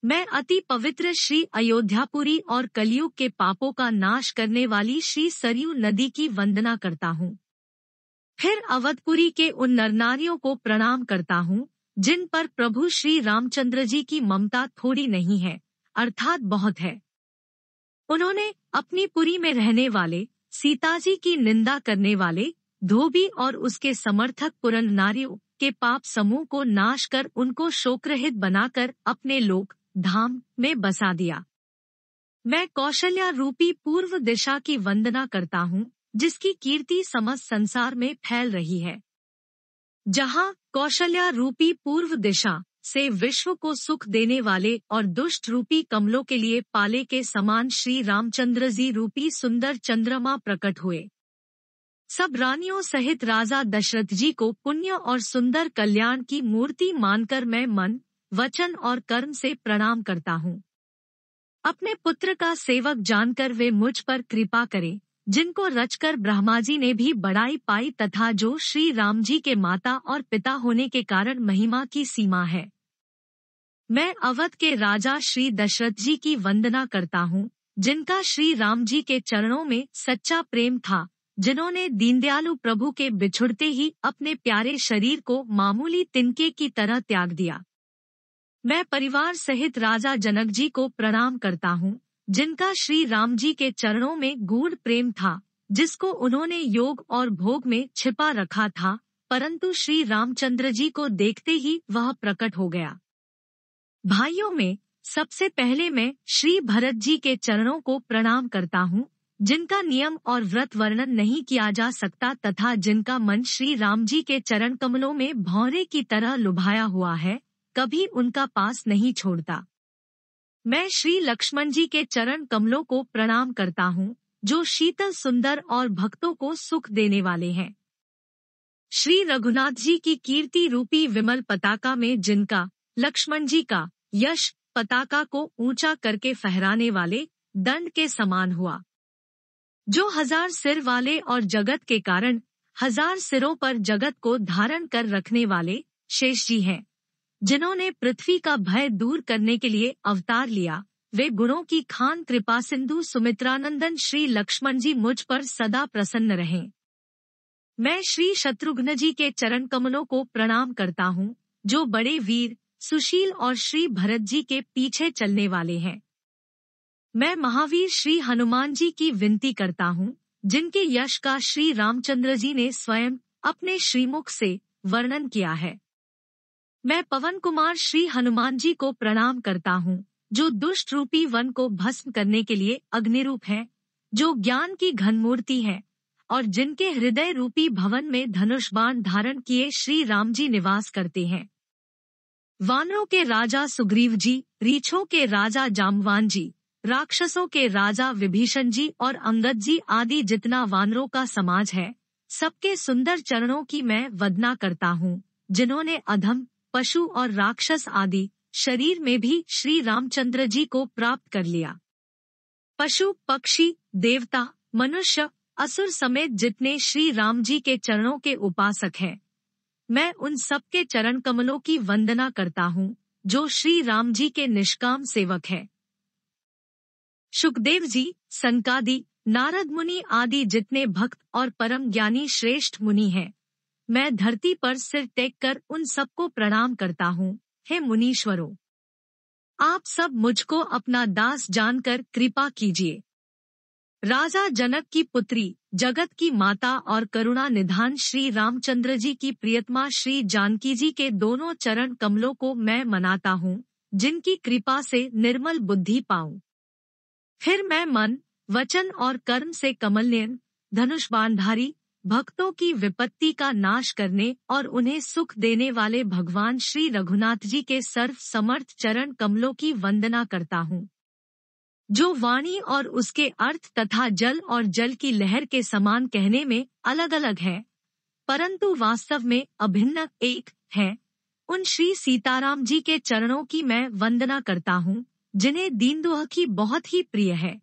मैं अति पवित्र श्री अयोध्यापुरी और कलयुग के पापों का नाश करने वाली श्री सरयू नदी की वंदना करता हूँ। फिर अवधपुरी के उन नरनारियों को प्रणाम करता हूँ जिन पर प्रभु श्री रामचंद्र जी की ममता थोड़ी नहीं है, अर्थात बहुत है। उन्होंने अपनी पुरी में रहने वाले सीताजी की निंदा करने वाले धोबी और उसके समर्थक पुरन नारियों के पाप समूह को नाश कर उनको शोकरहित बनाकर अपने लोक धाम में बसा दिया। मैं कौशल्या रूपी पूर्व दिशा की वंदना करता हूँ जिसकी कीर्ति समस्त संसार में फैल रही है। जहाँ कौशल्या रूपी पूर्व दिशा से विश्व को सुख देने वाले और दुष्ट रूपी कमलों के लिए पाले के समान श्री रामचंद्र जी रूपी सुंदर चंद्रमा प्रकट हुए। सब रानियों सहित राजा दशरथ जी को पुण्य और सुंदर कल्याण की मूर्ति मानकर मैं मन, वचन और कर्म से प्रणाम करता हूँ। अपने पुत्र का सेवक जानकर वे मुझ पर कृपा करें, जिनको रचकर ब्रह्मा जी ने भी बड़ाई पाई तथा जो श्री राम जी के माता और पिता होने के कारण महिमा की सीमा है। मैं अवध के राजा श्री दशरथ जी की वंदना करता हूँ, जिनका श्री राम जी के चरणों में सच्चा प्रेम था, जिन्होंने दीनदयालु प्रभु के बिछुड़ते ही अपने प्यारे शरीर को मामूली तिनके की तरह त्याग दिया। मैं परिवार सहित राजा जनक जी को प्रणाम करता हूँ, जिनका श्री राम जी के चरणों में गूढ़ प्रेम था, जिसको उन्होंने योग और भोग में छिपा रखा था, परंतु श्री रामचंद्र जी को देखते ही वह प्रकट हो गया। भाइयों में सबसे पहले मैं श्री भरत जी के चरणों को प्रणाम करता हूँ, जिनका नियम और व्रत वर्णन नहीं किया जा सकता तथा जिनका मन श्री राम जी के चरण कमलों में भौरे की तरह लुभाया हुआ है, कभी उनका पास नहीं छोड़ता। मैं श्री लक्ष्मण जी के चरण कमलों को प्रणाम करता हूँ, जो शीतल सुंदर और भक्तों को सुख देने वाले हैं। श्री रघुनाथ जी की कीर्ति रूपी विमल पताका में जिनका लक्ष्मण जी का यश पताका को ऊंचा करके फहराने वाले दंड के समान हुआ, जो 1000 सिर वाले और जगत के कारण 1000 सिरों पर जगत को धारण कर रखने वाले शेष जी हैं, जिन्होंने पृथ्वी का भय दूर करने के लिए अवतार लिया। वे गुणों की खान कृपा सिंधु सुमित्रानंदन श्री लक्ष्मण जी मुझ पर सदा प्रसन्न रहें। मैं श्री शत्रुघ्न जी के चरण कमलों को प्रणाम करता हूँ, जो बड़े वीर, सुशील और श्री भरत जी के पीछे चलने वाले हैं। मैं महावीर श्री हनुमान जी की विनती करता हूँ, जिनके यश का श्री रामचंद्र जी ने स्वयं अपने श्रीमुख से वर्णन किया है। मैं पवन कुमार श्री हनुमान जी को प्रणाम करता हूँ, जो दुष्ट रूपी वन को भस्म करने के लिए अग्निरूप है, जो ज्ञान की घनमूर्ति है और जिनके हृदय रूपी भवन में धनुष बाण धारण किए श्री राम जी निवास करते हैं। वानरों के राजा सुग्रीव जी, रीछों के राजा जाम्बवान जी, राक्षसों के राजा विभीषण जी और अंगद जी आदि जितना वानरों का समाज है, सबके सुंदर चरणों की मैं वंदना करता हूँ, जिन्होंने अधम, पशु और राक्षस आदि शरीर में भी श्री रामचंद्र जी को प्राप्त कर लिया। पशु, पक्षी, देवता, मनुष्य, असुर समेत जितने श्री राम जी के चरणों के उपासक हैं, मैं उन सबके चरण कमलों की वंदना करता हूँ, जो श्री राम जी के निष्काम सेवक हैं। सुखदेव जी, सनकादि, नारद मुनि आदि जितने भक्त और परम ज्ञानी श्रेष्ठ मुनि हैं, मैं धरती पर सिर टेक कर उन सबको प्रणाम करता हूँ। हे मुनीश्वरों, आप सब मुझको अपना दास जानकर कृपा कीजिए। राजा जनक की पुत्री, जगत की माता और करुणा निधान श्री रामचंद्र जी की प्रियतमा श्री जानकी जी के दोनों चरण कमलों को मैं मनाता हूँ, जिनकी कृपा से निर्मल बुद्धि पाऊं। फिर मैं मन, वचन और कर्म से कमलनयन, धनुष बाणधारी, भक्तों की विपत्ति का नाश करने और उन्हें सुख देने वाले भगवान श्री रघुनाथ जी के सर्व समर्थ चरण कमलों की वंदना करता हूँ, जो वाणी और उसके अर्थ तथा जल और जल की लहर के समान कहने में अलग अलग है, परंतु वास्तव में अभिन्न एक है। उन श्री सीताराम जी के चरणों की मैं वंदना करता हूँ, जिन्हें दीनदुह की बहुत ही प्रिय है।